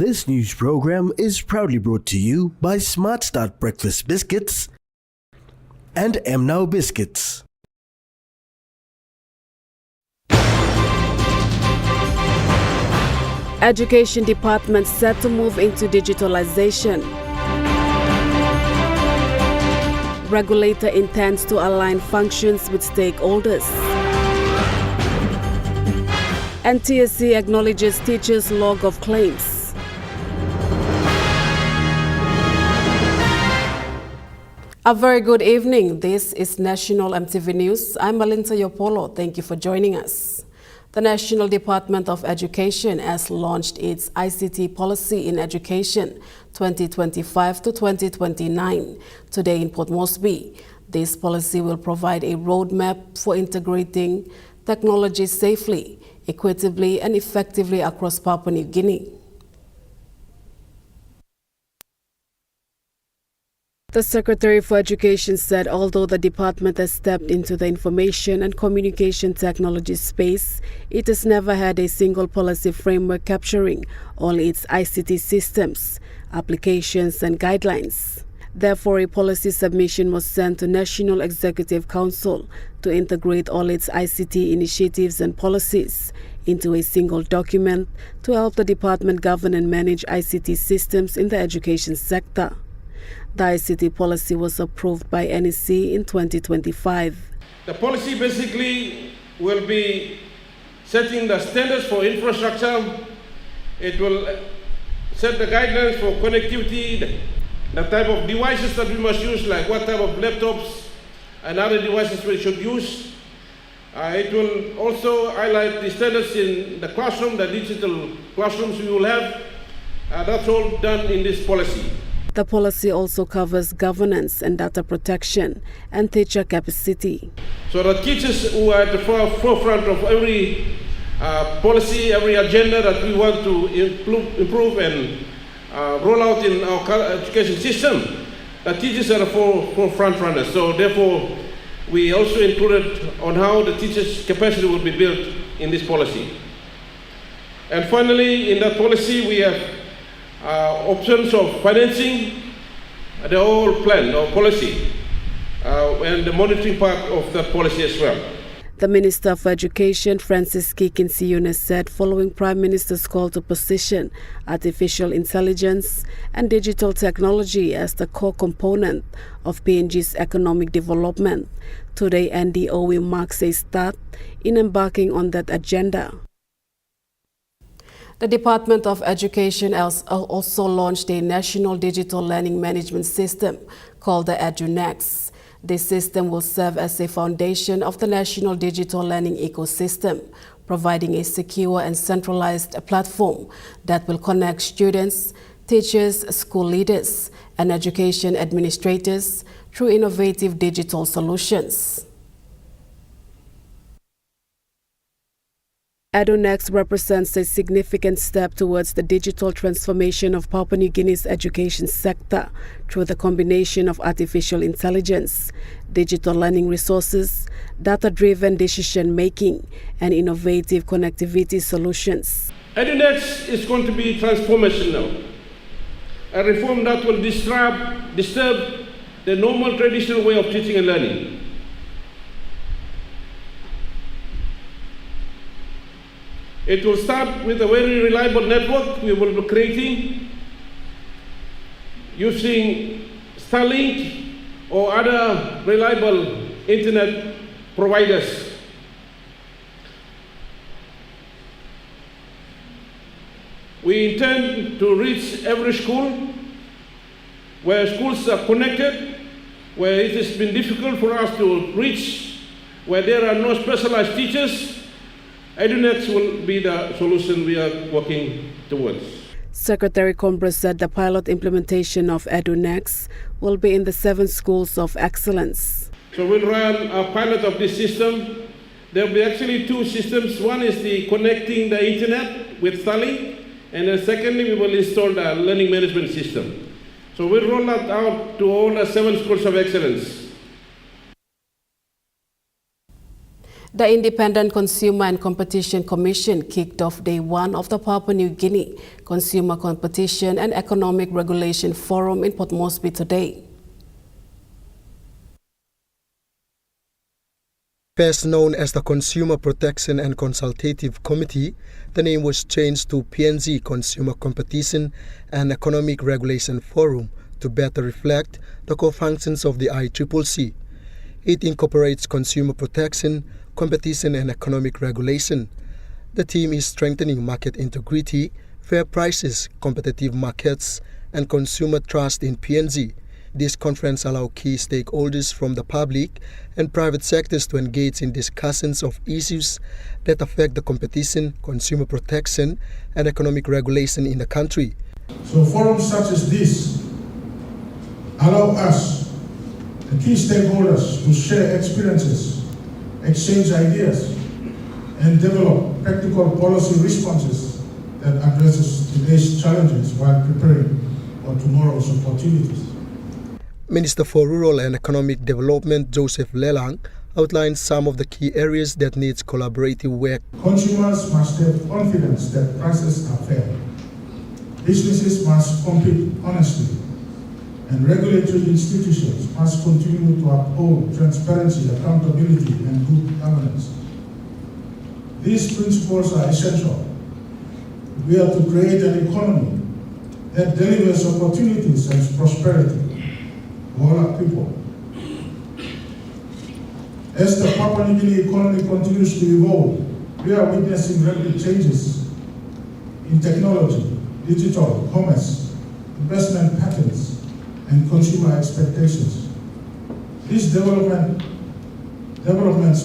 This news program is proudly brought to you by Smart Start Breakfast Biscuits and Now Biscuits. Education Department set to move into digitalization. Regulator intends to align functions with stakeholders. NTSC acknowledges teachers' log of claims. A very good evening. This is National EMTV News. I'm Malinta Yopolo. Thank you for joining us. The National Department of Education has launched its ICT policy in education 2025 to 2029 today in Port Moresby. This policy will provide a roadmap for integrating technology safely, equitably and effectively across Papua New Guinea. The Secretary for Education said although the department has stepped into the information and communication technology space, it has never had a single policy framework capturing all its ICT systems, applications and guidelines. Therefore, a policy submission was sent to National Executive Council to integrate all its ICT initiatives and policies into a single document to help the department govern and manage ICT systems in the education sector. The ICT policy was approved by NEC in 2025. The policy basically will be setting the standards for infrastructure. It will set the guidelines for connectivity, the type of devices that we must use, like what type of laptops and other devices we should use. It will also highlight the standards in the classroom, the digital classrooms we will have. That's all done in this policy. The policy also covers governance and data protection and teacher capacity. So the teachers who are at the forefront of every policy, every agenda that we want to improve and roll out in our education system, the teachers are the forefront runners. So therefore, we also included on how the teachers' capacity will be built in this policy. And finally, in that policy, we have options of financing the whole plan or policy and the monitoring part of that policy as well. The Minister for Education, Francis Kikinsiune, said following Prime Minister's call to position artificial intelligence and digital technology as the core component of PNG's economic development, today NDOE marks a start in embarking on that agenda. The Department of Education has also launched a national digital learning management system called the EduNex. This system will serve as a foundation of the national digital learning ecosystem, providing a secure and centralized platform that will connect students, teachers, school leaders, and education administrators through innovative digital solutions. EduNex represents a significant step towards the digital transformation of Papua New Guinea's education sector through the combination of artificial intelligence, digital learning resources, data-driven decision-making, and innovative connectivity solutions. EduNex is going to be transformational, a reform that will disturb the normal traditional way of teaching and learning. It will start with a very reliable network we will be creating using Starlink or other reliable internet providers. We intend to reach every school where schools are connected, where it has been difficult for us to reach, where there are no specialized teachers. EduNex will be the solution we are working towards. Secretary Combra said the pilot implementation of EduNex will be in the 7 schools of excellence. So we'll run a pilot of this system. There will be actually 2 systems. One is the connecting the internet with Starlink, and then secondly we will install the learning management system. So we'll roll that out to all the 7 schools of excellence. The Independent Consumer and Competition Commission kicked off day one of the Papua New Guinea Consumer Competition and Economic Regulation Forum in Port Moresby today. First known as the Consumer Protection and Consultative Committee, the name was changed to PNG Consumer Competition and Economic Regulation Forum to better reflect the core functions of the ICCC. It incorporates consumer protection, competition and economic regulation. The theme is strengthening market integrity, fair prices, competitive markets, and consumer trust in PNG. This conference allows key stakeholders from the public and private sectors to engage in discussions of issues that affect the competition, consumer protection, and economic regulation in the country. So forums such as this allow us, the key stakeholders, to share experiences, exchange ideas, and develop practical policy responses that addresses today's challenges while preparing for tomorrow's opportunities. Minister for Rural and Economic Development Joseph Lelang outlined some of the key areas that needs collaborative work. Consumers must have confidence that prices are fair. Businesses must compete honestly, and regulatory institutions must continue to uphold transparency, accountability, and good governance. These principles are essential. We are to create an economy that delivers opportunities and prosperity to all our people. As the Papua New Guinea economy continues to evolve, we are witnessing rapid changes in technology, digital commerce, investment patterns, and consumer expectations. These developments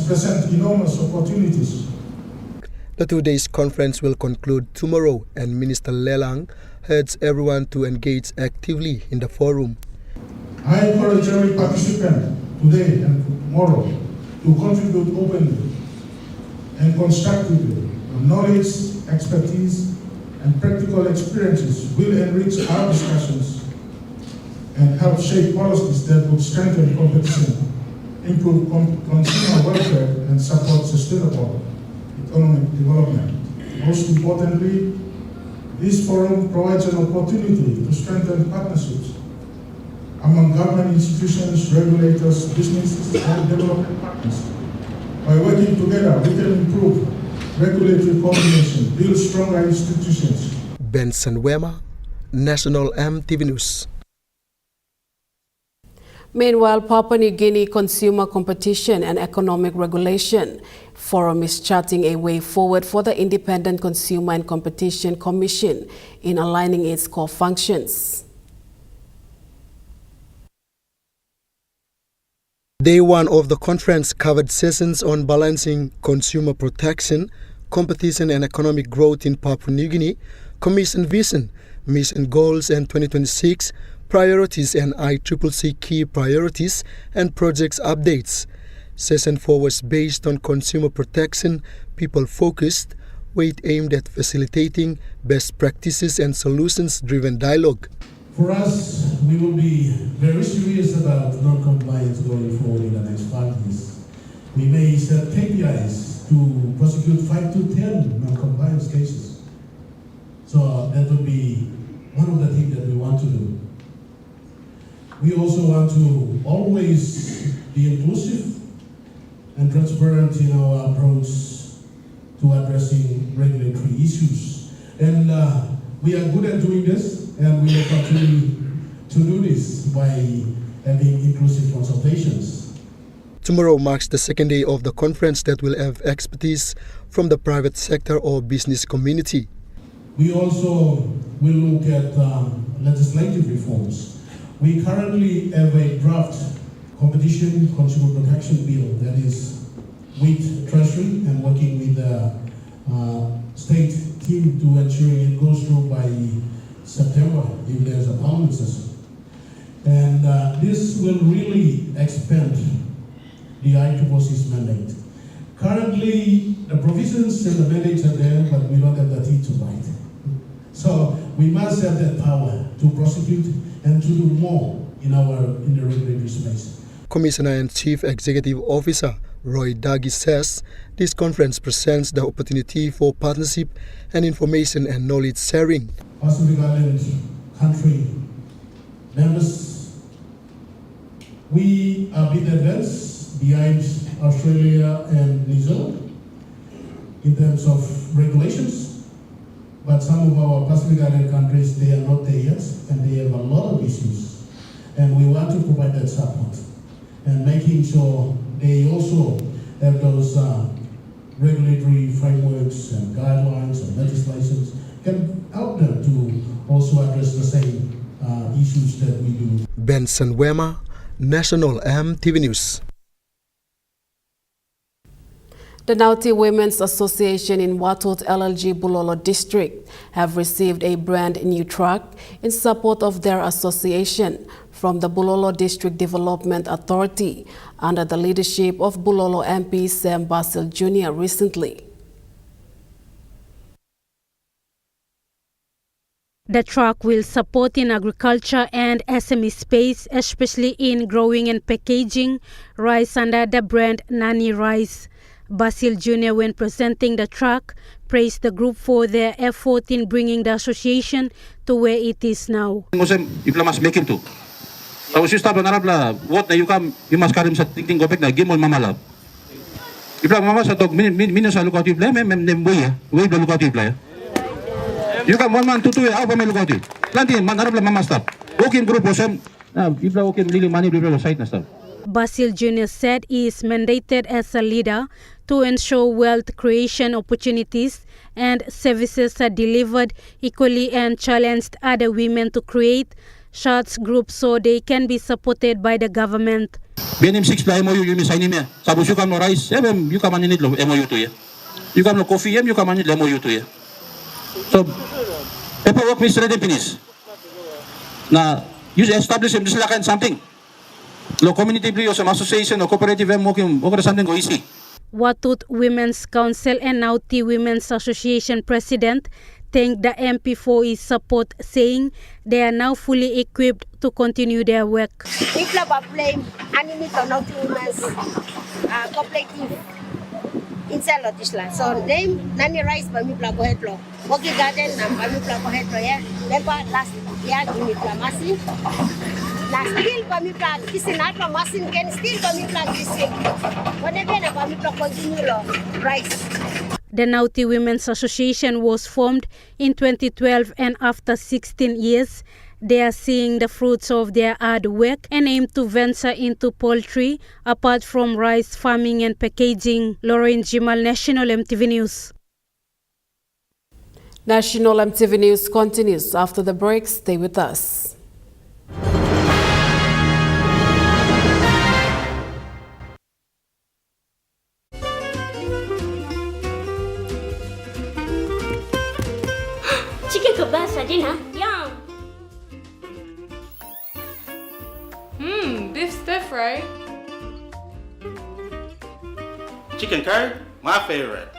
present enormous opportunities. The 2 days conference will conclude tomorrow, and Minister Lelang urges everyone to engage actively in the forum. I encourage every participant today and tomorrow to contribute openly and constructively. Knowledge, expertise, and practical experiences will enrich our discussions and help shape policies that would strengthen competition, improve consumer welfare, and support sustainable economic development. Most importantly, this forum provides an opportunity to strengthen partnerships among government institutions, regulators, businesses, and development partners. By working together, we can improve regulatory coordination, build stronger institutions. Benson Wema, National EMTV News. Meanwhile, Papua New Guinea Consumer Competition and Economic Regulation Forum is charting a way forward for the Independent Consumer and Competition Commission in aligning its core functions. Day one of the conference covered sessions on balancing consumer protection, competition and economic growth in Papua New Guinea, Commission vision, mission goals and 2026 priorities and ICCC key priorities and projects updates. Session 4 was based on consumer protection, people-focused, weight aimed at facilitating best practices and solutions-driven dialogue. For us, we will be very serious about non-compliance going forward in the next 5 years. We may set KPIs to prosecute 5 to 10 non-compliance cases. So that would be one of the things that we want to do. We also want to always be inclusive and transparent in our approach to addressing regulatory issues. And we are good at doing this. And we will continue to do this by having inclusive consultations. Tomorrow marks the second day of the conference that will have expertise from the private sector or business community. We also will look at legislative reforms. We currently have a draft competition consumer protection bill that is with Treasury and working with the state team to ensure it goes through by September, if there's a parliament session. And this will really expand the ICCC's mandate. Currently, the provisions and the mandates are there, but we don't have the teeth to bite. So we must have that power to prosecute and to do more in the regulatory space. Commissioner and Chief Executive Officer Roy Dagi says this conference presents the opportunity for partnership and information and knowledge sharing. Pacific Island country members, we are a bit advanced behind Australia and New Zealand in terms of regulations, but some of our Pacific Island countries, they are not there yet, and they have a lot of issues, and we want to provide that support and making sure they also have those regulatory frameworks and guidelines and legislations can help them to also address the same issues that we do. Benson Wema, National EMTV News. The Naughty Women's Association in Watot LLG Bulolo District have received a brand new truck in support of their association from the Bulolo District Development Authority under the leadership of Bulolo MP Sam Basil Jr. recently. The truck will support in agriculture and SME space, especially in growing and packaging rice under the brand Nani Rice. Basil Jr., when presenting the truck, praised the group for their effort in bringing the association to where it is now. Tapos yung stop na narabla, what na yung maskarim sa tingting gopek na gimol mamalab. Ipla mama sa tog minus sa lukaw tipla, memboy way da lukaw tipla. Yung ka one man tutu aw pa may lukaw tip. Planti man narabla mama stop. Walking group osem, ipla walking lili mani ipla site na stop. Basil Jr. said he is mandated as a leader to ensure wealth creation opportunities and services are delivered equally and challenged other women to create such groups so they can be supported by the government. BNM 6 pla MOU yung sign niya. Sabos yung kam no rice, yung kam manit lo MOU to ya. Yung kam no coffee, yung kam manit MOU to ya. So, paperwork is ready finish. Na you establish him just like something. Lo community blue some association or cooperative working over something go easy. Watot Women's Council and Naughty Women's Association President thanked the MP for his support, saying they are now fully equipped to continue their work. Ipla ba blame animito Naughty Women's cooperative in Salotisla. So name Nani Rice ba mi pla ko hetlo. Oki garden na ba mi pla ko hetlo ya. Then pa last year mi pla masin. Na still ba mi pla kisinatlo masin ken still ba mi pla kisin. Whenever na ba mi pla continue lo rice. The Naughty Women's Association was formed in 2012 and after 16 years, they are seeing the fruits of their hard work and aim to venture into poultry apart from rice farming and packaging. Lauren Jimal, National EMTV News. National EMTV News continues after the break. Stay with us. Chicken kebab saja na. Yum. Beef stir fry. Chicken curry, my favorite.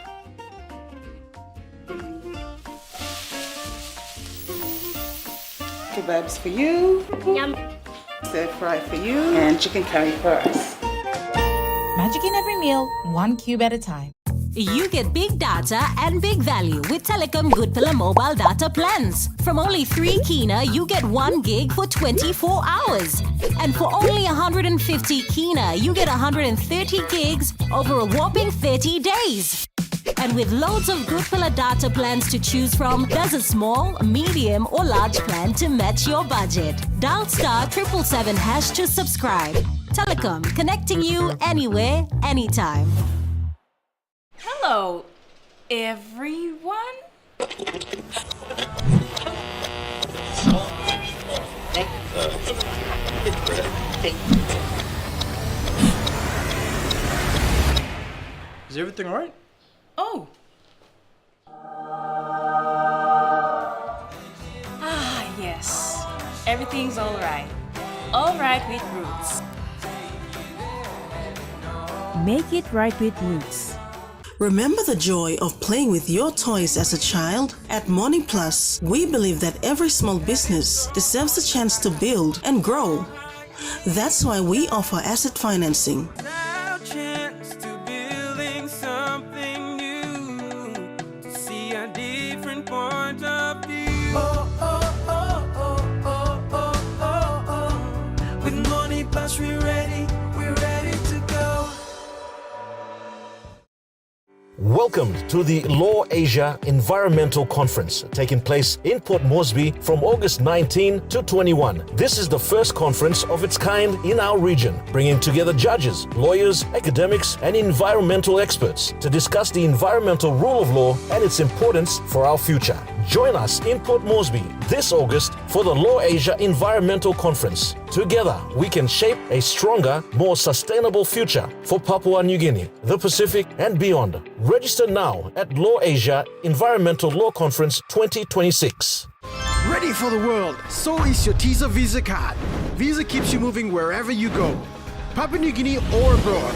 Kebabs for you. Yum. Stir fry for you. And chicken curry for us. Magic in every meal, one cube at a time. You get big data and big value with Telecom Good Pillar mobile data plans. From only 3 kina, you get 1 gig for 24 hours. And for only 150 kina, you get 130 gigs over a whopping 30 days. And with loads of Good Pillar data plans to choose from, there's a small, medium or large plan to match your budget. Dial *777# to subscribe. Telecom, connecting you anywhere, anytime. Hello, everyone. Is everything all right? Oh. Yes. Everything's all right. All right with Roots. Make it right with Roots. Remember the joy of playing with your toys as a child? At Morning Plus, we believe that every small business deserves a chance to build and grow. That's why we offer asset financing. Now chance to building something new, to see a different point of view. Oh, oh, oh, oh, oh, oh, oh, oh. With money plus we're ready to go. Welcome to the Law Asia Environmental Conference, taking place in Port Moresby from August 19 to 21. This is the first conference of its kind in our region, bringing together judges, lawyers, academics, and environmental experts to discuss the environmental rule of law and its importance for our future. Join us in Port Moresby this August for the Law Asia Environmental Conference. Together, we can shape a stronger, more sustainable future for Papua New Guinea, the Pacific, and beyond. Register now at Law Asia Environmental Law Conference 2026. Ready for the world, so is your TISA Visa card. Visa keeps you moving wherever you go, Papua New Guinea or abroad.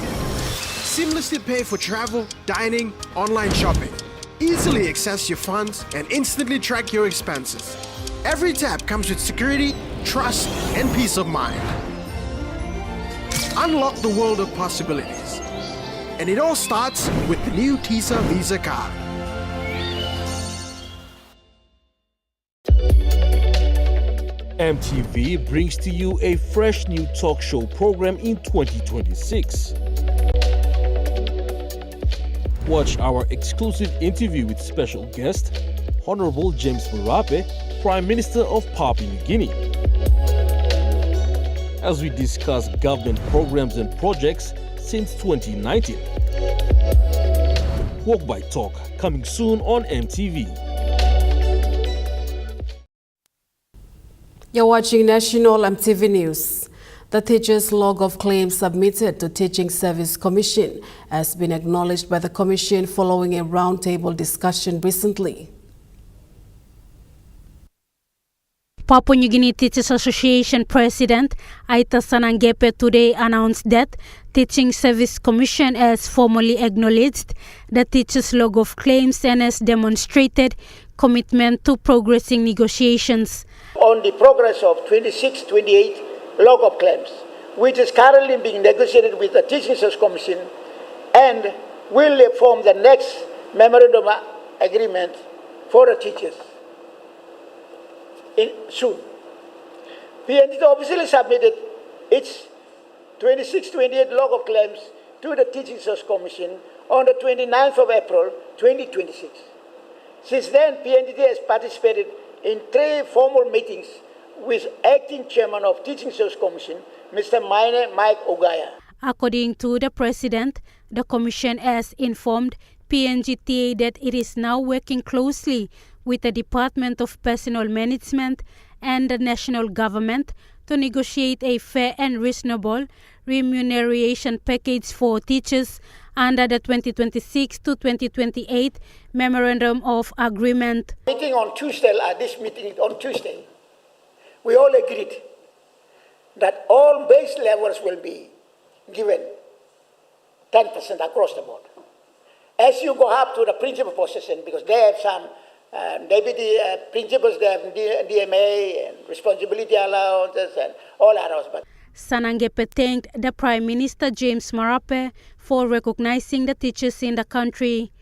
Seamlessly pay for travel, dining, online shopping. Easily access your funds and instantly track your expenses. Every tap comes with security, trust, and peace of mind. Unlock the world of possibilities. And it all starts with the new TISA Visa card. EMTV brings to you a fresh new talk show program in 2026. Watch our exclusive interview with special guest, Honorable James Marape, Prime Minister of Papua New Guinea, as we discuss government programs and projects since 2019. Walk by Talk, coming soon on EMTV. You're watching National EMTV News. The teachers' log of claims submitted to Teaching Service Commission has been acknowledged by the Commission following a roundtable discussion recently. Papua New Guinea Teachers Association President Aita Sanangepe today announced that Teaching Service Commission has formally acknowledged the teachers' log of claims and has demonstrated commitment to progressing negotiations. On the progress of 26-28 log of claims, which is currently being negotiated with the Teaching Service Commission and will form the next memorandum agreement for the teachers soon. PNG officially submitted its 26-28 log of claims to the Teaching Service Commission on the 29th of April 2026. Since then, PNG has participated in 3 formal meetings with Acting Chairman of Teaching Service Commission, Mr. Mike Ogaya. According to the President, the Commission has informed PNGTA that it is now working closely with the Department of Personnel Management and the national government to negotiate a fair and reasonable remuneration package for teachers under the 2026 to 2028 Memorandum of Agreement. Meeting on Tuesday, we all agreed that all base levels will be given 10% across the board. As you go up to the principal position, because they have some deputy principals, they have DMA and responsibility allowances and all others. But Sanangepe thanked the Prime Minister James Marape for recognizing the teachers in the country.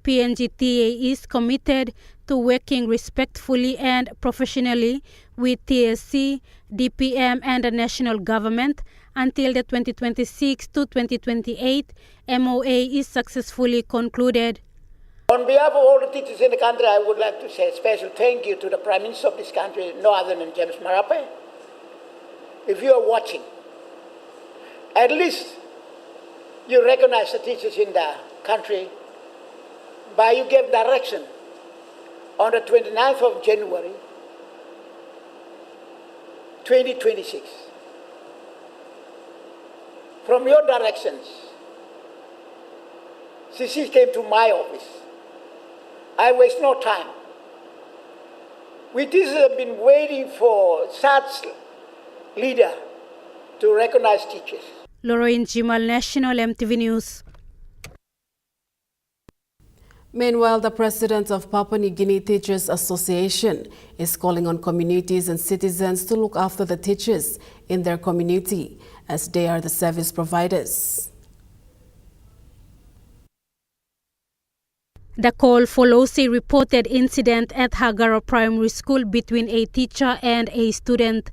PNGTA is committed to working respectfully and professionally with TSC, DPM and the national government until the 2026 to 2028 MOA is successfully concluded. On behalf of all the teachers in the country, I would like to say a special thank you to the Prime Minister of this country, no other than James Marape. If you are watching, at least you recognize the teachers in the country by you gave direction on the 29th of January 2026. From your directions, CC came to my office. I waste no time. We teachers have been waiting for such leader to recognize teachers. Lorraine Jimal, National EMTV News. Meanwhile, the president of Papua New Guinea Teachers Association is calling on communities and citizens to look after the teachers in their community, as they are the service providers. The call follows a reported incident at Hagara Primary School between a teacher and a student.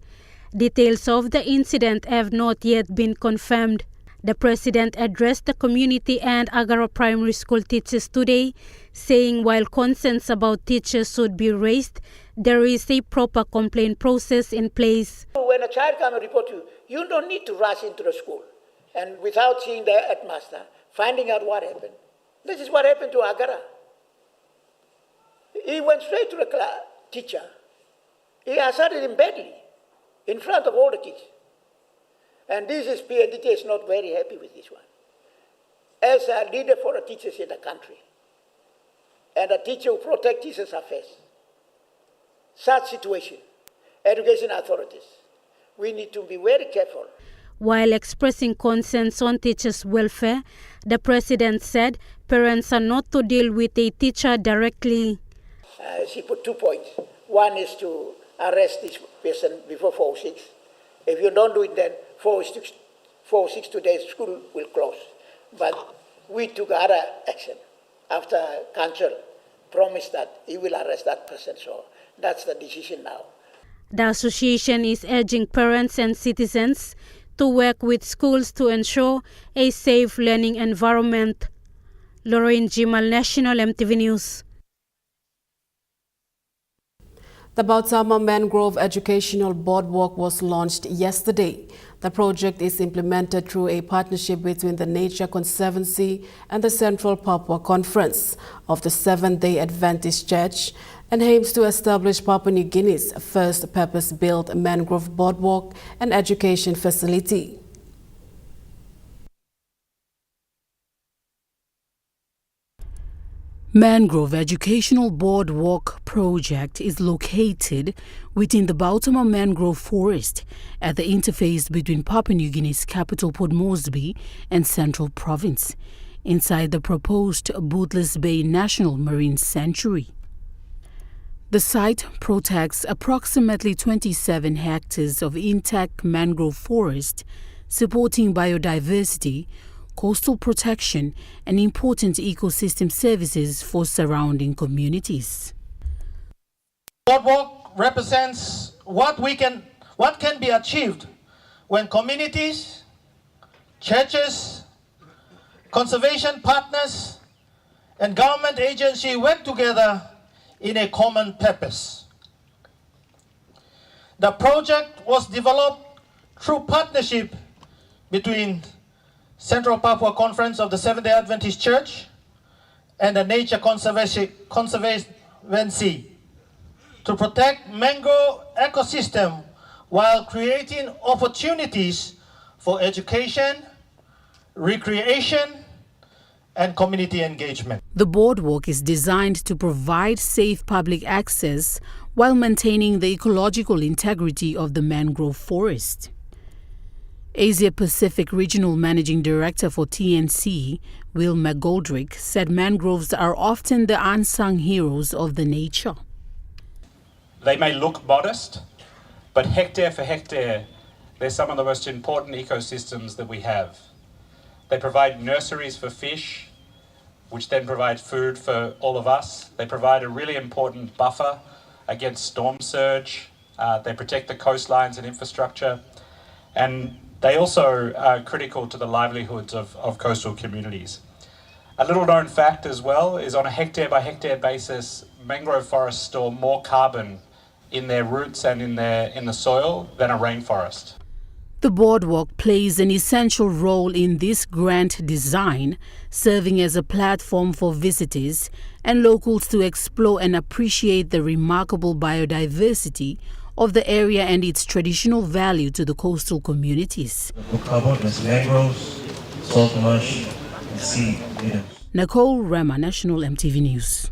Details of the incident have not yet been confirmed. The president addressed the community and Hagara Primary School teachers today, saying while concerns about teachers should be raised, there is a proper complaint process in place. When a child comes and report to you, you don't need to rush into the school and without seeing the headmaster, finding out what happened. This is what happened to Hagara. He went straight to the teacher. He assaulted him badly in front of all the kids. And this is PNDT is not very happy with this one. As a leader for the teachers in the country, and a teacher who protects teachers' affairs, such situation, education authorities, we need to be very careful. While expressing concerns on teachers' welfare, the president said parents are not to deal with a teacher directly. She put 2 points. One is to arrest this person before 4:06. If you don't do it, then 4:06 today, school will close. But we took other action after council promised that he will arrest that person. So that's the decision now. The association is urging parents and citizens to work with schools to ensure a safe learning environment. Lorraine Jimal, National EMTV News. The Bautama Mangrove Educational Boardwalk was launched yesterday. The project is implemented through a partnership between the Nature Conservancy and the Central Papua Conference of the Seventh-day Adventist Church and aims to establish Papua New Guinea's first purpose-built mangrove boardwalk and education facility. Mangrove Educational Boardwalk project is located within the Bautama Mangrove Forest at the interface between Papua New Guinea's capital Port Moresby and Central Province, inside the proposed Bootless Bay National Marine Sanctuary. The site protects approximately 27 hectares of intact mangrove forest, supporting biodiversity, coastal protection, and important ecosystem services for surrounding communities. Boardwalk represents what can be achieved when communities, churches, conservation partners, and government agencies work together in a common purpose. The project was developed through partnership between Central Papua Conference of the Seventh-day Adventist Church and the Nature Conservancy to protect mangrove ecosystem while creating opportunities for education, recreation, and community engagement. The boardwalk is designed to provide safe public access while maintaining the ecological integrity of the mangrove forest. Asia Pacific Regional Managing Director for TNC, Will McGoldrick, said mangroves are often the unsung heroes of the nature. They may look modest, but hectare for hectare, they're some of the most important ecosystems that we have. They provide nurseries for fish, which then provide food for all of us. They provide a really important buffer against storm surge. They protect the coastlines and infrastructure. And they also are critical to the livelihoods of coastal communities. A little known fact as well is on a hectare by hectare basis, mangrove forests store more carbon in their roots and in the soil than a rainforest. The boardwalk plays an essential role in this grand design, serving as a platform for visitors and locals to explore and appreciate the remarkable biodiversity of the area and its traditional value to the coastal communities. Mangroves, salt marsh, and sea meadows. Nicole Rema, National EMTV News.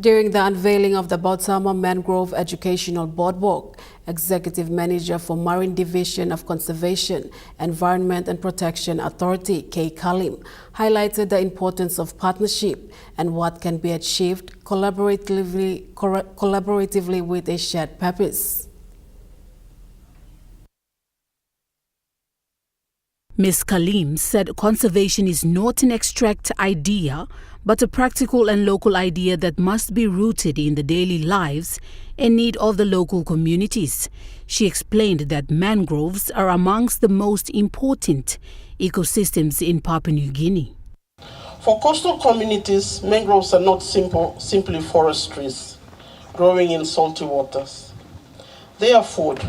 During the unveiling of the Bautama Mangrove Educational Boardwalk, Executive Manager for Marine Division of Conservation, Environment and Protection Authority, K. Kalim, highlighted the importance of partnership and what can be achieved collaboratively with a shared purpose. Ms. Kalim said conservation is not an abstract idea, but a practical and local idea that must be rooted in the daily lives and need of the local communities. She explained that mangroves are amongst the most important ecosystems in Papua New Guinea. For coastal communities, mangroves are not simply forest trees growing in salty waters. They are food,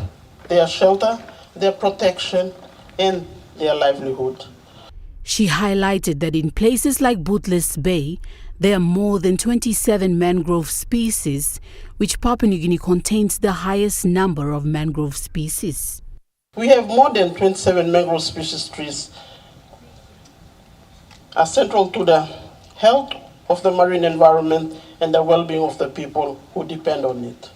they are shelter, they are protection, and their livelihood. She highlighted that in places like Bootless Bay, there are more than 27 mangrove species, which Papua New Guinea contains the highest number of mangrove species. We have more than 27 mangrove species trees are central to the health of the marine environment and the well-being of the people who depend on it.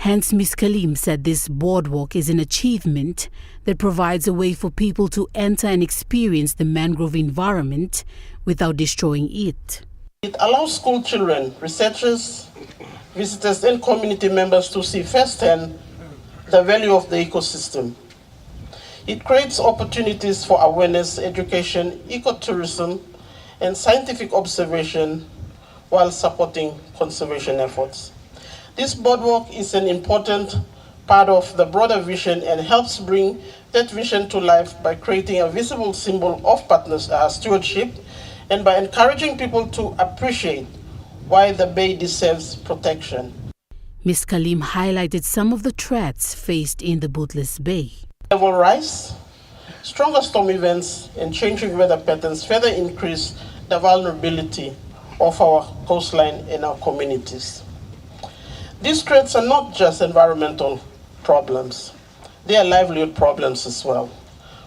Hence, Ms. Kalim said this boardwalk is an achievement that provides a way for people to enter and experience the mangrove environment without destroying it. It allows school children, researchers, visitors and community members to see firsthand the value of the ecosystem. It creates opportunities for awareness, education, ecotourism, and scientific observation while supporting conservation efforts. This boardwalk is an important part of the broader vision and helps bring that vision to life by creating a visible symbol of stewardship and by encouraging people to appreciate why the bay deserves protection. Ms. Kalim highlighted some of the threats faced in the Bootless Bay. Level rise, stronger storm events, and changing weather patterns further increase the vulnerability of our coastline and our communities. These threats are not just environmental problems, they are livelihood problems as well,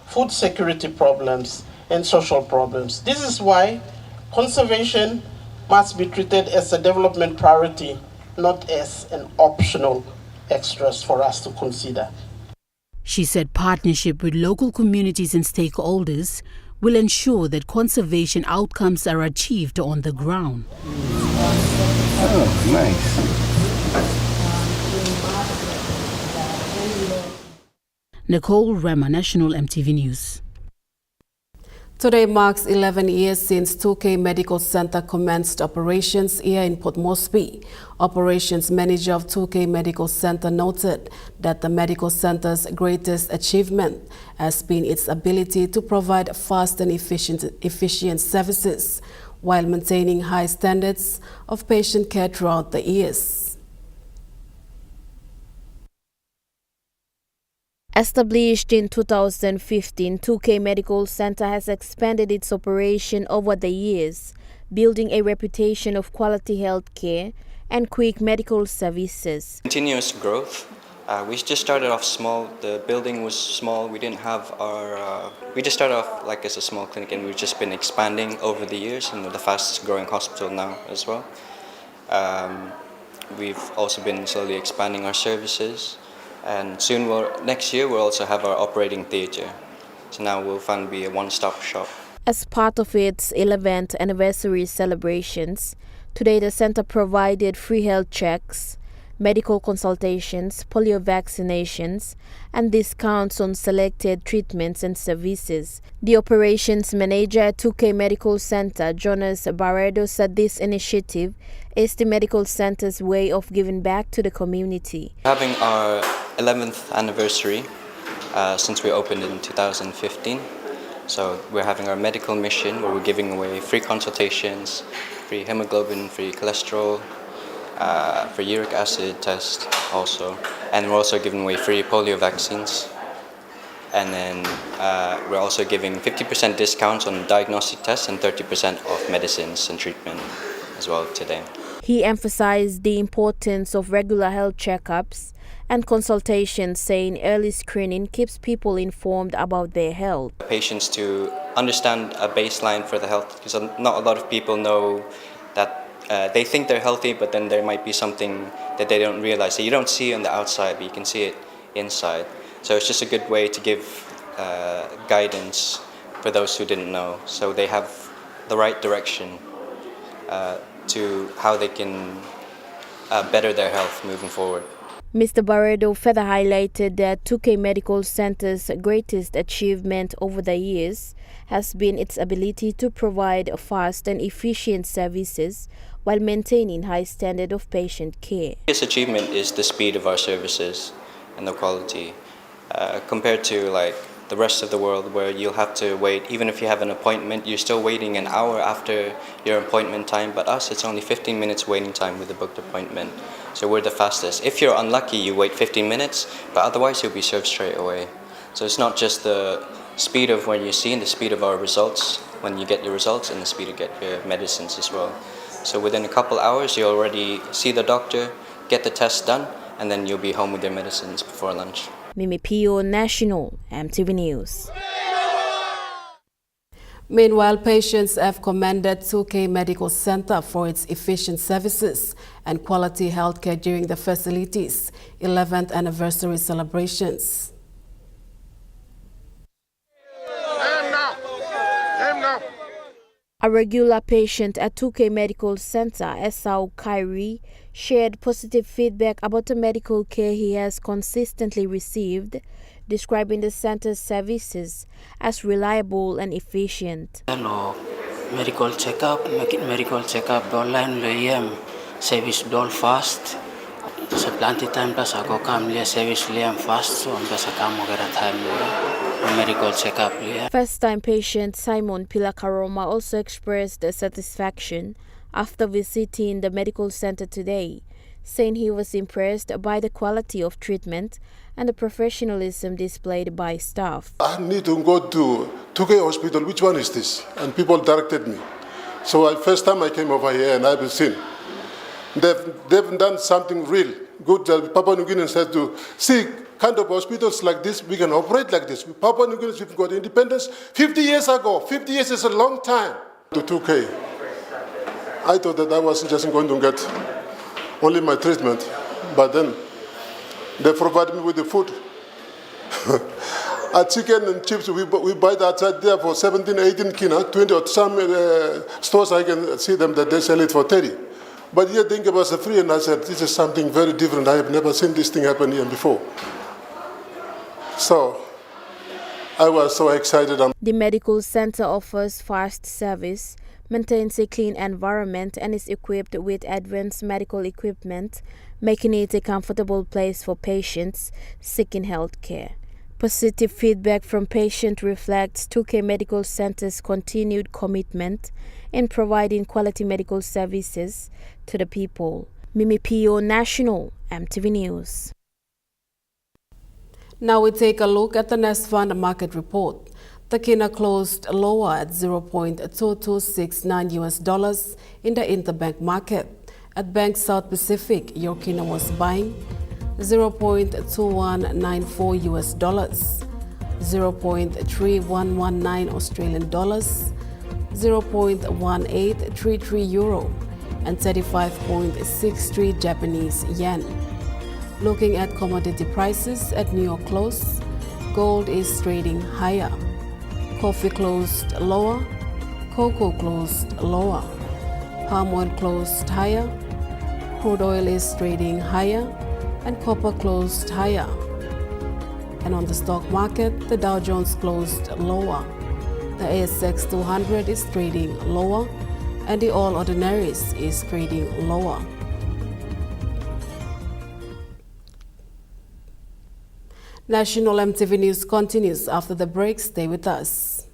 food security problems, and social problems. This is why conservation must be treated as a development priority, not as an optional extras for us to consider. She said partnership with local communities and stakeholders will ensure that conservation outcomes are achieved on the ground. Oh, nice. Nicole Rema, National EMTV News. Today marks 11 years since 2K Medical Center commenced operations here in Port Moresby. Operations manager of 2K Medical Center noted that the medical center's greatest achievement has been its ability to provide fast and efficient services while maintaining high standards of patient care throughout the years. Established in 2015, 2K Medical Center has expanded its operation over the years, building a reputation of quality health care and quick medical services. Continuous growth. We just started off small. The building was small. We didn't have we just started off like as a small clinic, and we've just been expanding over the years, and we're the fastest growing hospital now as well. We've also been slowly expanding our services. And soon, next year, we'll also have our operating theatre. So now we'll finally be a one-stop shop. As part of its 11th anniversary celebrations, today the center provided free health checks, medical consultations, polio vaccinations, and discounts on selected treatments and services. The operations manager at 2K Medical Center, Jonas Barredo, said this initiative is the medical center's way of giving back to the community. Having our 11th anniversary since we opened in 2015. So we're having our medical mission where we're giving away free consultations, free hemoglobin, free cholesterol, for uric acid test also, and we're also giving away free polio vaccines, and then we're also giving 50% discounts on diagnostic tests and 30% off medicines and treatment as well today. He emphasized the importance of regular health checkups and consultations, saying early screening keeps people informed about their health. Patients to understand a baseline for the health, because not a lot of people know that they think they're healthy, but then there might be something that they don't realize that you don't see on the outside, but you can see it inside. So it's just a good way to give guidance for those who didn't know, so they have the right direction to how they can better their health moving forward. Mr. Barredo further highlighted that 2K Medical Center's greatest achievement over the years has been its ability to provide fast and efficient services while maintaining high standard of patient care. This achievement is the speed of our services and the quality compared to like the rest of the world, where you'll have to wait. Even if you have an appointment, you're still waiting an hour after your appointment time, but us, it's only 15 minutes waiting time with a booked appointment. So we're the fastest. If you're unlucky, you wait 15 minutes, but otherwise you'll be served straight away. So it's not just the speed of when you see and the speed of our results when you get your results, and the speed to get your medicines as well. So within a couple hours, you already see the doctor, get the test done, and then you'll be home with your medicines before lunch. Mimi Pio, National, EMTV News. Meanwhile, patients have commended 2K Medical Center for its efficient services and quality healthcare during the facility's 11th anniversary celebrations. A regular patient at 2K Medical Center, Esau Kyrie, shared positive feedback about the medical care he has consistently received, describing the center's services as reliable and efficient. Hello, medical checkup, medical checkup, online service all fast. So plenty time plus I go come service fast, so I'm just come get time medical checkup. First-time patient Simon Pilakaroma also expressed satisfaction after visiting the medical center today, saying he was impressed by the quality of treatment and the professionalism displayed by staff. I need to go to 2K hospital. Which one is this? And people directed me. So first time I came over here and I've seen. They've done something real good. Papua New Guinea said to see kind of hospitals like this, we can operate like this. Papua New Guinea, we've got independence 50 years ago. 50 years is a long time. To 2K, I thought that I was just going to get only my treatment, but then they provided me with the food. Chicken and chips, we buy that outside there for 17, 18 kina, 20 or some stores I can see them that they sell it for 30. But here think about the free, and I said, this is something very different. I have never seen this thing happen here before. So I was so excited. The medical center offers fast service, maintains a clean environment, and is equipped with advanced medical equipment, making it a comfortable place for patients seeking health care. Positive feedback from patients reflects 2K Medical Center's continued commitment in providing quality medical services to the people. Mimi Pio, National, EMTV News. Now we take a look at the Nest Fund market report. The kina closed lower at $0.2269 US in the interbank market. At Bank South Pacific, your kina was buying $0.2194 US, 0.3119 Australian dollars, 0.1833 euro, and 35.63 Japanese yen. Looking at commodity prices at New York close, gold is trading higher. Coffee closed lower, cocoa closed lower, palm oil closed higher, crude oil is trading higher, and copper closed higher. And on the stock market, the Dow Jones closed lower. The ASX 200 is trading lower, and the All Ordinaries is trading lower. National EMTV News continues after the break. Stay with us.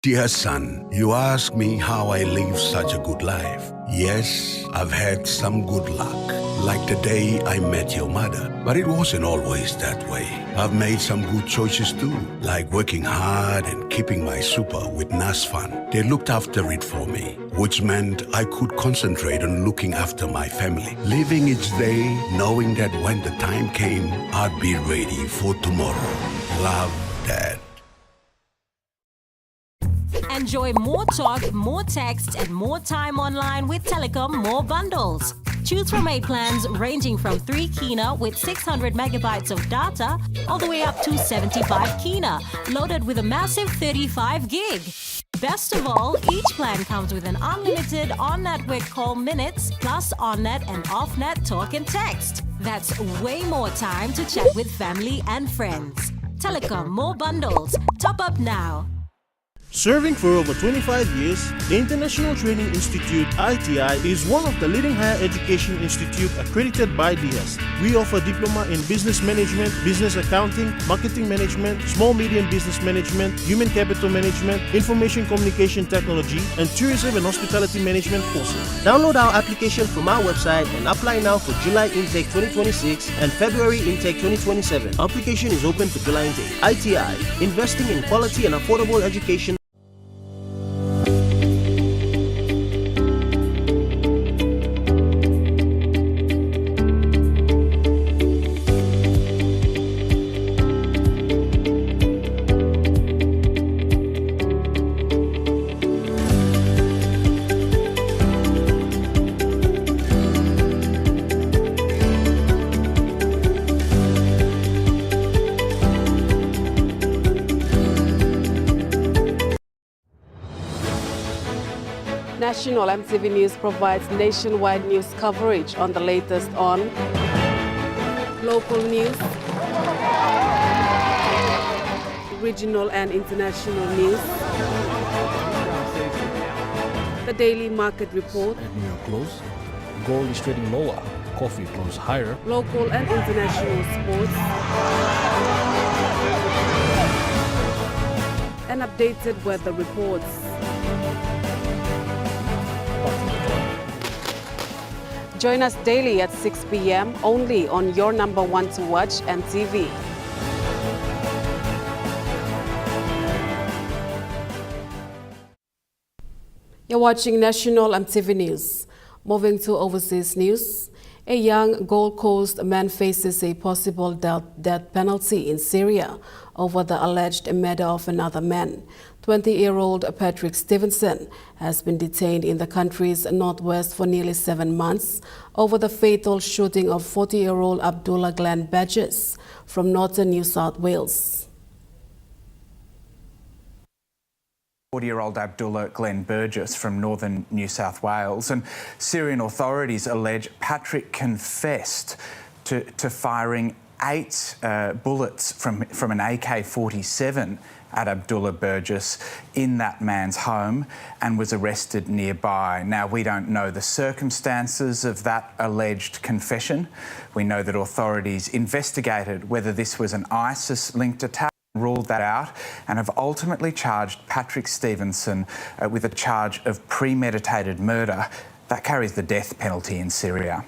Dear son, you ask me how I live such a good life. Yes, I've had some good luck, like the day I met your mother. But it wasn't always that way. I've made some good choices too, like working hard and keeping my super with NASFAN. They looked after it for me, which meant I could concentrate on looking after my family. Living each day, knowing that when the time came, I'd be ready for tomorrow. Love, Dad. Enjoy more talk, more text, and more time online with Telecom More Bundles. Choose from 8 plans ranging from 3 kina with 600 megabytes of data all the way up to 75 kina, loaded with a massive 35 gig. Best of all, each plan comes with an unlimited on-network call minutes plus on-net and off-net talk and text. That's way more time to chat with family and friends. Telecom More Bundles. Top up now. Serving for over 25 years, the International Training Institute ITI is one of the leading higher education institutes accredited by DHEST. We offer diploma in business management, business accounting, marketing management, small medium business management, human capital management, information communication technology, and tourism and hospitality management courses. Download our application from our website and apply now for July intake 2026 and February intake 2027. Application is open for July intake. ITI, investing in quality and affordable education. National EMTV News provides nationwide news coverage on the latest on local news, regional and international news, the daily market report, At New York close, gold is trading lower, coffee closed higher. local and international sports, and updated weather reports. Join us daily at 6 p.m. only on your number one to watch EMTV. You're watching National EMTV News. Moving to overseas news, a young Gold Coast man faces a possible death penalty in Syria over the alleged murder of another man. 20-year-old Patrick Stevenson has been detained in the country's northwest for nearly 7 months over the fatal shooting of 40-year-old Abdullah Glenn Badges from northern New South Wales. 40-year-old Abdullah Glenn Burgess from northern New South Wales, and Syrian authorities allege Patrick confessed to firing 8 bullets from an AK-47 at Abdullah Burgess in that man's home and was arrested nearby. Now, we don't know the circumstances of that alleged confession. We know that authorities investigated whether this was an ISIS-linked attack, ruled that out, and have ultimately charged Patrick Stevenson with a charge of premeditated murder. That carries the death penalty in Syria.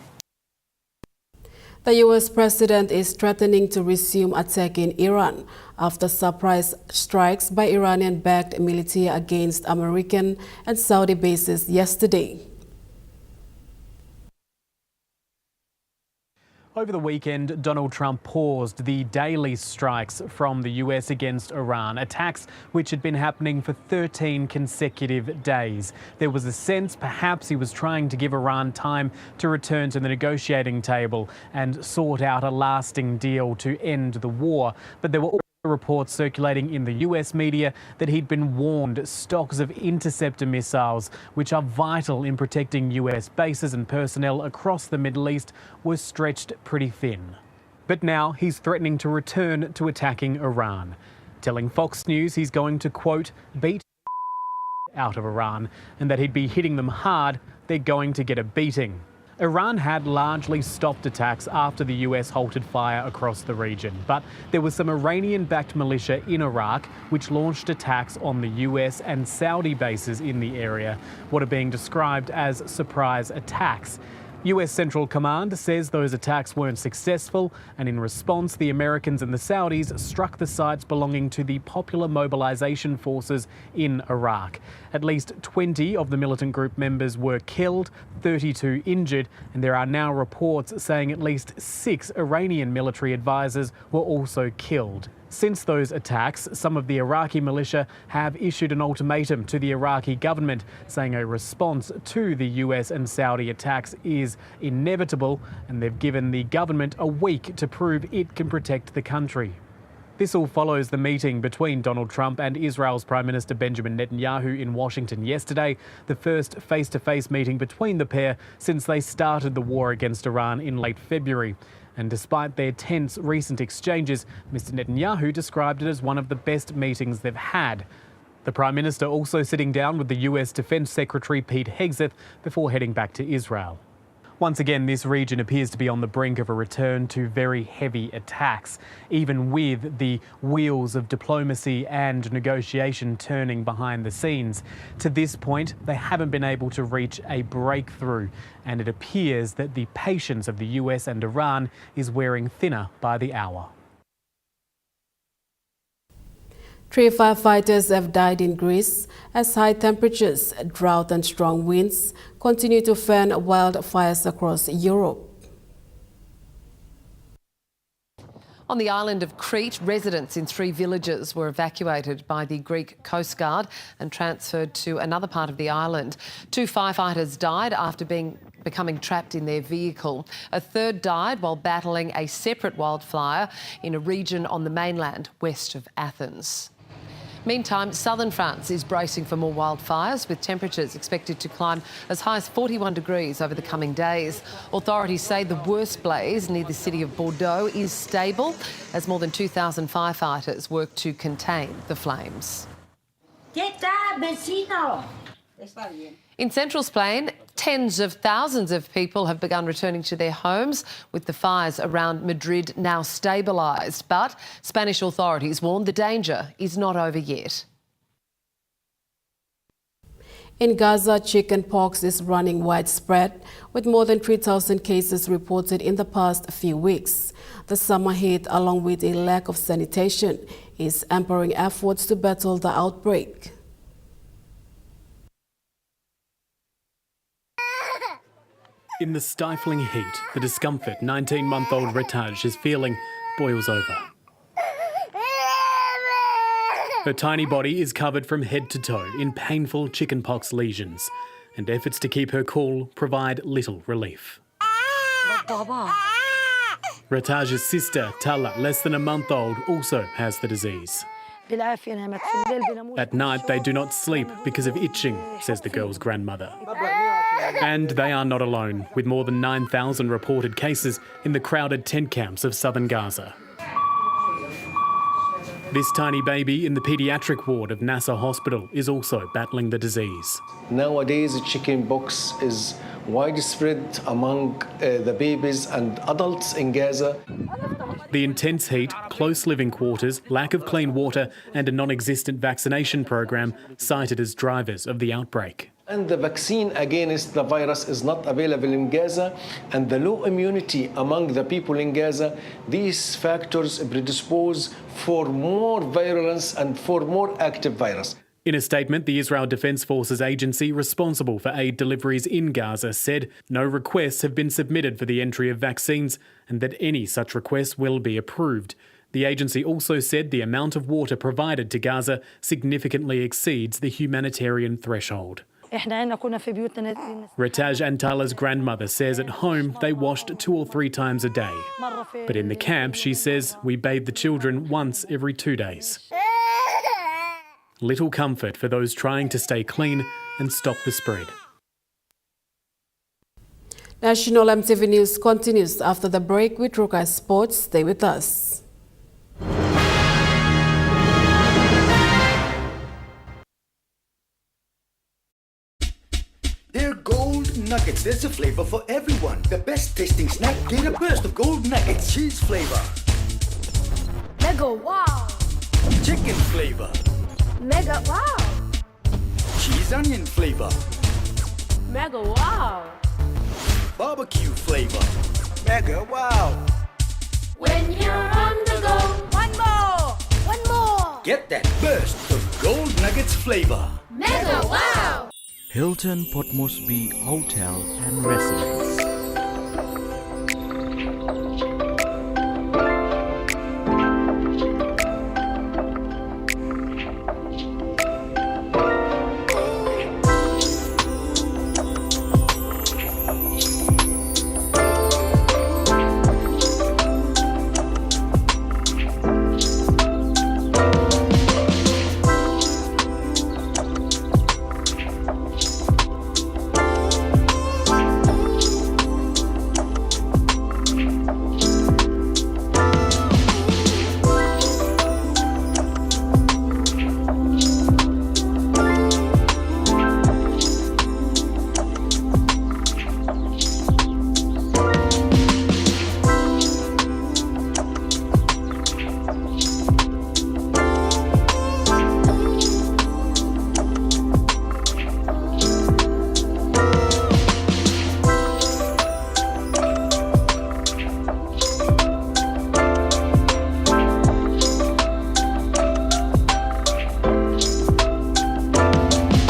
The U.S. president is threatening to resume attack in Iran after surprise strikes by Iranian-backed military against American and Saudi bases yesterday. Over the weekend, Donald Trump paused the daily strikes from the US against Iran, attacks which had been happening for 13 consecutive days. There was a sense perhaps he was trying to give Iran time to return to the negotiating table and sort out a lasting deal to end the war. But there were also reports circulating in the US media that he'd been warned stocks of interceptor missiles, which are vital in protecting US bases and personnel across the Middle East, were stretched pretty thin. But now he's threatening to return to attacking Iran, telling Fox News he's going to, quote, beat out of Iran, and that he'd be hitting them hard, they're going to get a beating. Iran had largely stopped attacks after the US halted fire across the region, but there was some Iranian-backed militia in Iraq which launched attacks on the US and Saudi bases in the area, what are being described as surprise attacks. US Central Command says those attacks weren't successful, and in response, the Americans and the Saudis struck the sites belonging to the Popular Mobilization Forces in Iraq. At least 20 of the militant group members were killed, 32 injured, and there are now reports saying at least 6 Iranian military advisors were also killed. Since those attacks, some of the Iraqi militia have issued an ultimatum to the Iraqi government, saying a response to the US and Saudi attacks is inevitable, and they've given the government a week to prove it can protect the country. This all follows the meeting between Donald Trump and Israel's Prime Minister Benjamin Netanyahu in Washington yesterday, the first face-to-face meeting between the pair since they started the war against Iran in late February. And despite their tense recent exchanges, Mr. Netanyahu described it as one of the best meetings they've had. The Prime Minister also sitting down with the US Defence Secretary Pete Hegseth before heading back to Israel. Once again, this region appears to be on the brink of a return to very heavy attacks, even with the wheels of diplomacy and negotiation turning behind the scenes. To this point, they haven't been able to reach a breakthrough, and it appears that the patience of the US and Iran is wearing thinner by the hour. 3 firefighters have died in Greece as high temperatures, drought and strong winds continue to fan wildfires across Europe. On the island of Crete, residents in 3 villages were evacuated by the Greek Coast Guard and transferred to another part of the island. 2 firefighters died after becoming trapped in their vehicle. A third died while battling a separate wildfire in a region on the mainland west of Athens. Meantime, southern France is bracing for more wildfires, with temperatures expected to climb as high as 41 degrees over the coming days. Authorities say the worst blaze near the city of Bordeaux is stable, as more than 2,000 firefighters work to contain the flames. In central Spain, tens of thousands of people have begun returning to their homes, with the fires around Madrid now stabilised. But Spanish authorities warn the danger is not over yet. In Gaza, chickenpox is running widespread, with more than 3,000 cases reported in the past few weeks. The summer heat, along with a lack of sanitation, is hampering efforts to battle the outbreak. In the stifling heat, the discomfort 19-month-old Retaj is feeling boils over. Her tiny body is covered from head to toe in painful chickenpox lesions, and efforts to keep her cool provide little relief. Retaj's sister, Tala, less than a month old, also has the disease. At night, they do not sleep because of itching, says the girl's grandmother. And they are not alone, with more than 9,000 reported cases in the crowded tent camps of southern Gaza. This tiny baby in the paediatric ward of Nasser Hospital is also battling the disease. Nowadays, chickenpox is widespread among the babies and adults in Gaza. The intense heat, close living quarters, lack of clean water and a non-existent vaccination program cited as drivers of the outbreak. And the vaccine against the virus is not available in Gaza, and the low immunity among the people in Gaza, these factors predispose for more virulence and for more active virus. In a statement, the Israel Defense Forces agency responsible for aid deliveries in Gaza said no requests have been submitted for the entry of vaccines and that any such requests will be approved. The agency also said the amount of water provided to Gaza significantly exceeds the humanitarian threshold. Retaj and Tala's grandmother says at home they washed 2 or 3 times a day. But in the camp, she says, we bathe the children once every 2 days. Little comfort for those trying to stay clean and stop the spread. National EMTV News continues after the break with Rokai Sports. Stay with us. They're gold nuggets There's a flavor for everyone. The best tasting snack, get a burst of gold nuggets, cheese flavor. Mega wow! Chicken flavor. Mega wow! Cheese onion flavor. Mega wow! Barbecue flavor. Mega wow! When you're on the go, one more! One more! Get that burst of gold nuggets flavor. Mega wow! Hilton Port Moresby Hotel and Residence.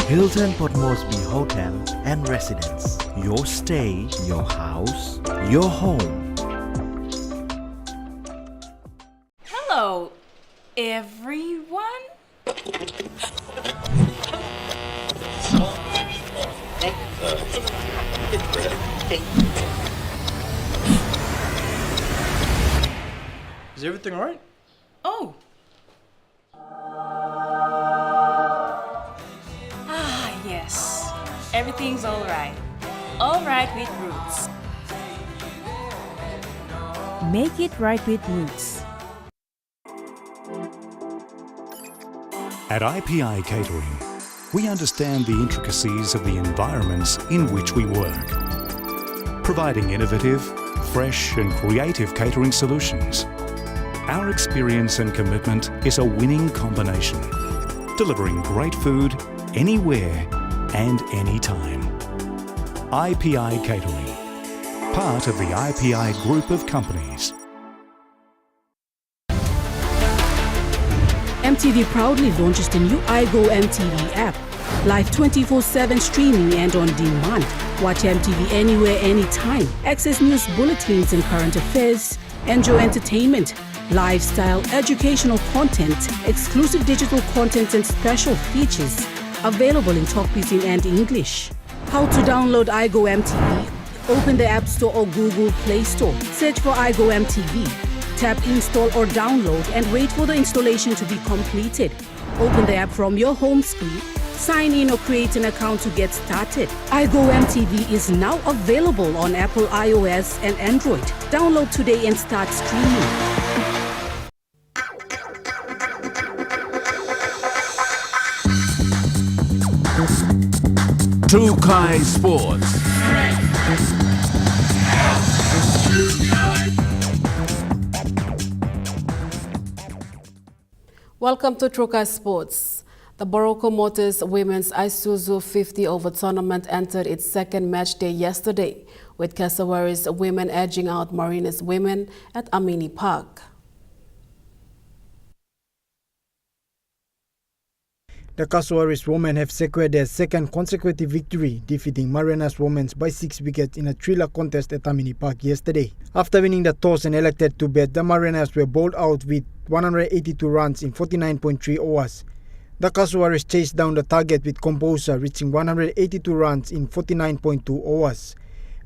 Hilton Port Moresby Hotel and Residence. Your stay, your house, your home. Hello, everyone. Is everything all right? Oh. Yes, everything's all right. All right with Roots. Make it right with Roots. At IPI Catering, we understand the intricacies of the environments in which we work, providing innovative, fresh and creative catering solutions. Our experience and commitment is a winning combination, delivering great food anywhere and anytime. IPI Catering, part of the IPI group of companies. MTV proudly launches the new iGo MTV app. Live 24/7 streaming and on demand. Watch MTV anywhere, anytime. Access news bulletins and current affairs. Enjoy entertainment, lifestyle, educational content, exclusive digital content and special features. Available in Talk Pisin and English. How to download iGo MTV? Open the App Store or Google Play Store. Search for iGo MTV. Tap Install or Download and wait for the installation to be completed. Open the app from your home screen. Sign in or create an account to get started. iGo MTV is now available on Apple iOS and Android. Download today and start streaming. Trukai Sports. Welcome to Trukai Sports. The Barocco Motors Women's Isuzu 50 Over Tournament entered its second match day yesterday, with Cassowaries women edging out Marines women at Amini Park. The Cassowaries women have secured their second consecutive victory, defeating Marinas women by 6 wickets in a thriller contest at Amini Park yesterday. After winning the toss and elected to bat, the Marinas were bowled out with 182 runs in 49.3 overs. The Cassowaries chased down the target with composure, reaching 182 runs in 49.2 overs.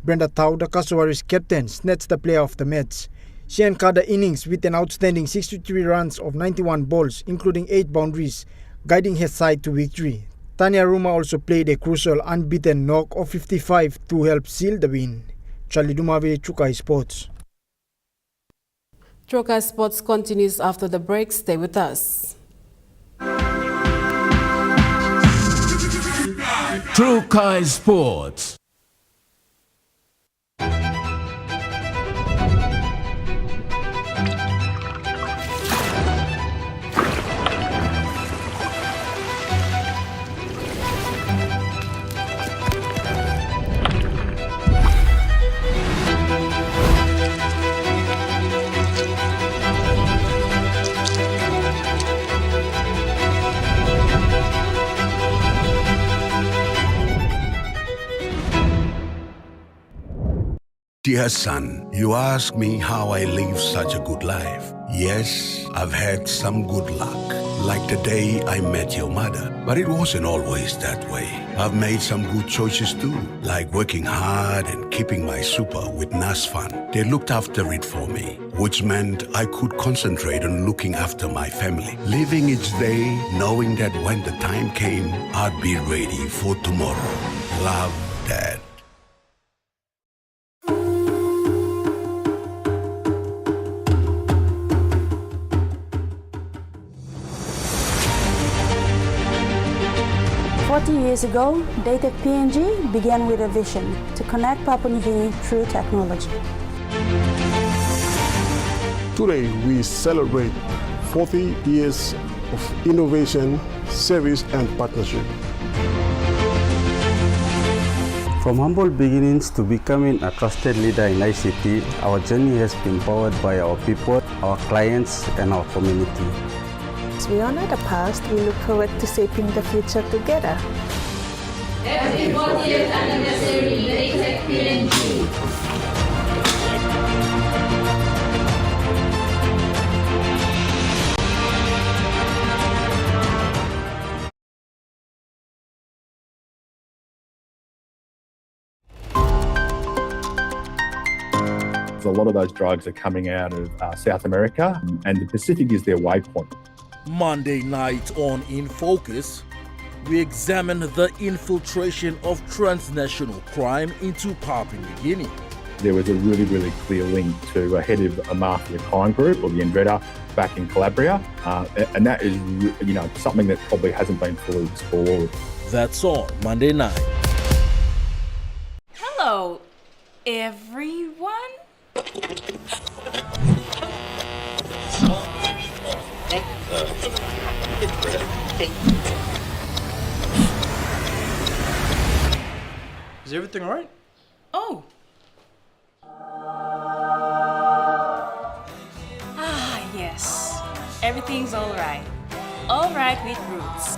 Brenda Tau, the Cassowaries captain, snatched the player of the match. She entered the innings with an outstanding 63 runs of 91 balls, including 8 boundaries, guiding her side to victory. Tanya Ruma also played a crucial unbeaten knock of 55 to help seal the win. Charlie Dumave, Trukai Sports. Trukai Sports continues after the break. Stay with us. Trukai Sports. Dear son, you ask me how I live such a good life. Yes, I've had some good luck, like the day I met your mother. But it wasn't always that way. I've made some good choices too, like working hard and keeping my super with NASFAN. They looked after it for me, which meant I could concentrate on looking after my family. Living each day, knowing that when the time came, I'd be ready for tomorrow. Love, Dad. Years ago, Data PNG began with a vision to connect Papua New Guinea through technology. Today, we celebrate 40 years of innovation, service, and partnership. From humble beginnings to becoming a trusted leader in ICT, our journey has been powered by our people, our clients, and our community. As we honor the past, we look forward to shaping the future together. Happy 40th anniversary, Data PNG. A lot of those drugs are coming out of South America, and the Pacific is their waypoint. Monday night on In Focus, we examine the infiltration of transnational crime into Papua New Guinea. There was a really, really clear link to a head of a mafia crime group, or the Andretta, back in Calabria, and that is, something that probably hasn't been fully explored. That's on Monday night. Hello, everyone. Is everything alright? Oh. Yes. Everything's alright. Alright with Roots.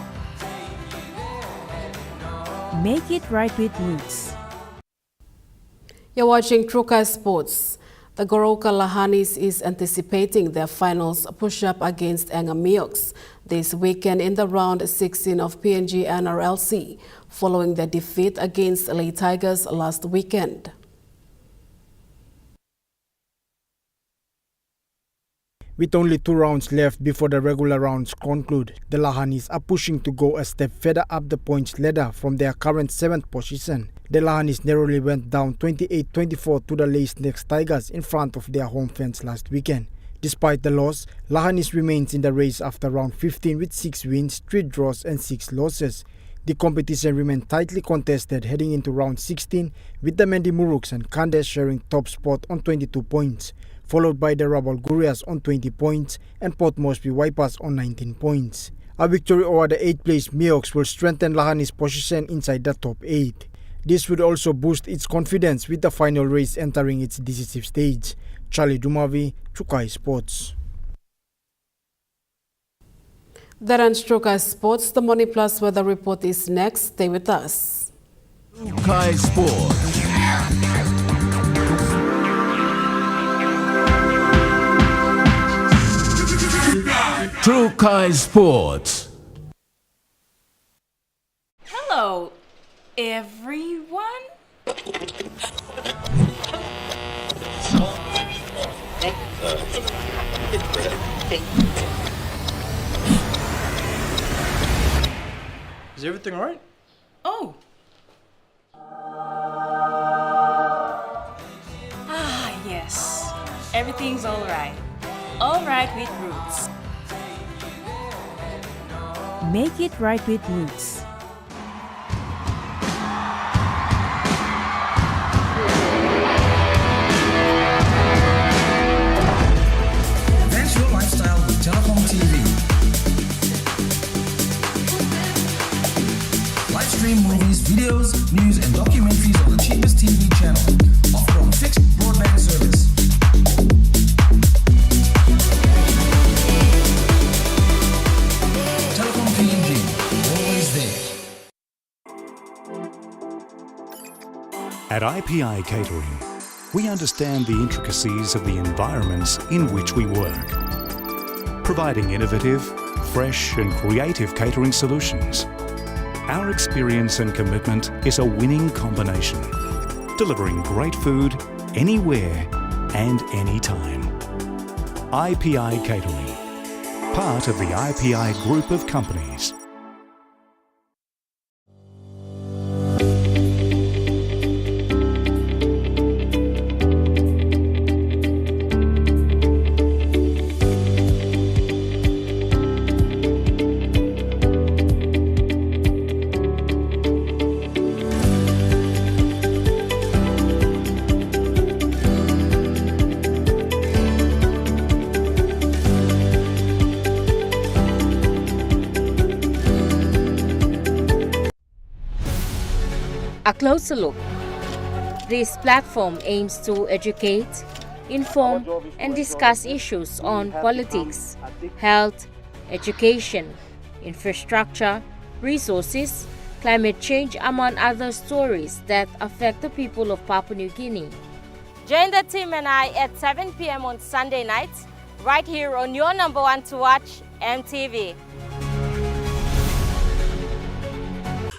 Make it right with Roots. You're watching Trukai Sports. The Goroka Lahanis is anticipating their finals push-up against Angamioks this weekend in the round 16 of PNG NRLC, following their defeat against Lei Tigers last weekend. With only 2 rounds left before the regular rounds conclude, the Lahanis are pushing to go a step further up the points ladder from their current 7th position. The Lahanis narrowly went down 28-24 to the Lei Tigers in front of their home fans last weekend. Despite the loss, Lahanis remains in the race after round 15 with 6 wins, 3 draws and 6 losses. The competition remained tightly contested heading into round 16, with the Mendi Muruks and Kandes sharing top spot on 22 points, followed by the Rabal Gurias on 20 points and Port Moresby Wipers on 19 points. A victory over the 8th place Mioks will strengthen Lahanis' position inside the top 8. This would also boost its confidence with the final race entering its decisive stage. Charlie Dumavi, Trukai Sports. That ends Trukai Sports. The Money Plus weather report is next. Stay with us. Trukai Sports. Trukai Sports. Hello, everyone. Is everything alright? Oh. Yes. Everything's alright. Alright with Roots. Make it right with Roots. Advance your lifestyle with Telecom TV. Live stream movies, videos, news, and documentaries on the cheapest TV channel. Offered on fixed broadband service. Telecom PNG, always there. At IPI Catering, we understand the intricacies of the environments in which we work, providing innovative, fresh and creative catering solutions. Our experience and commitment is a winning combination, delivering great food anywhere and anytime. IPI Catering, part of the IPI group of companies. A closer look. This platform aims to educate, inform, and discuss issues on politics, health, education, infrastructure, resources, climate change, among other stories that affect the people of Papua New Guinea. Join the team and I at 7 p.m. on Sunday nights, right here on your number one to watch, EMTV.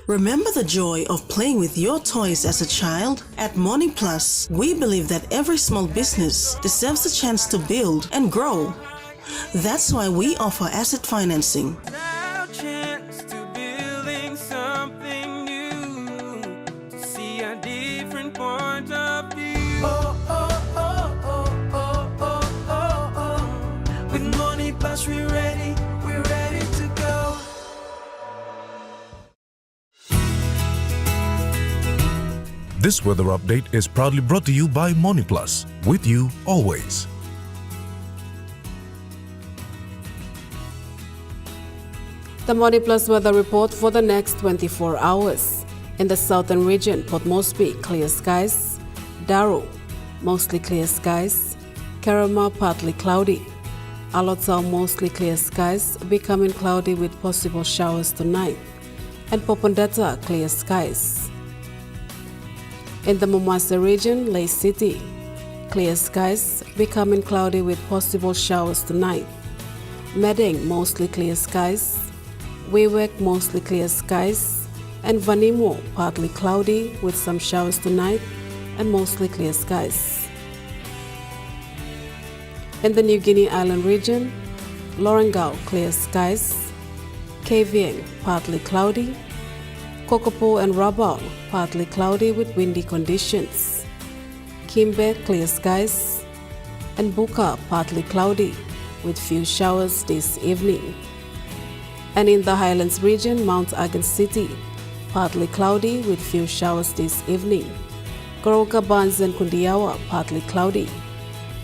Remember the joy of playing with your toys as a child? At Money Plus, we believe that every small business deserves a chance to build and grow. That's why we offer asset financing. With Money Plus, we're ready to go. This weather update is proudly brought to you by Money Plus, with you always. The Money Plus weather report for the next 24 hours. In the southern region, Port Moresby, clear skies. Darrow, mostly clear skies. Karama, partly cloudy. Alotau, mostly clear skies, becoming cloudy with possible showers tonight. And Popondetta, clear skies. In the Momasa region, Lay City, clear skies, becoming cloudy with possible showers tonight. Meding, mostly clear skies. Wewak, mostly clear skies. And Vanimo, partly cloudy with some showers tonight and mostly clear skies. In the New Guinea Island region, Lorengau, clear skies. Kavieng, partly cloudy. Kokopo and Rabaul, partly cloudy with windy conditions. Kimbe, clear skies. And Buka, partly cloudy with few showers this evening. And in the Highlands region, Mount Agan City, partly cloudy with few showers this evening. Goroka, Bans and Kundiawa, partly cloudy.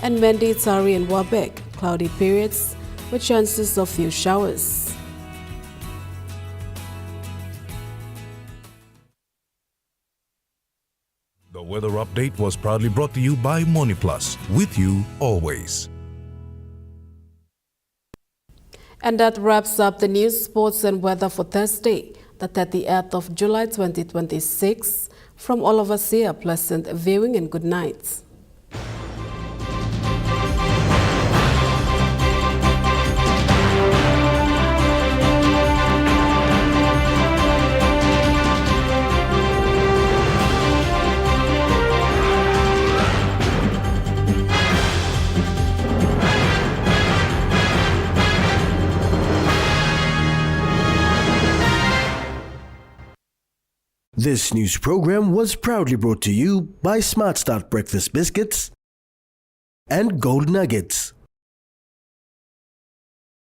And Mendi, Tari and Wabek, cloudy periods with chances of few showers. The weather update was proudly brought to you by Money Plus, with you always. And that wraps up the news, sports and weather for Thursday, the 30th of July 2026. From all of us here, pleasant viewing and good night. This news program was proudly brought to you by Smart Start Breakfast Biscuits and Gold Nuggets.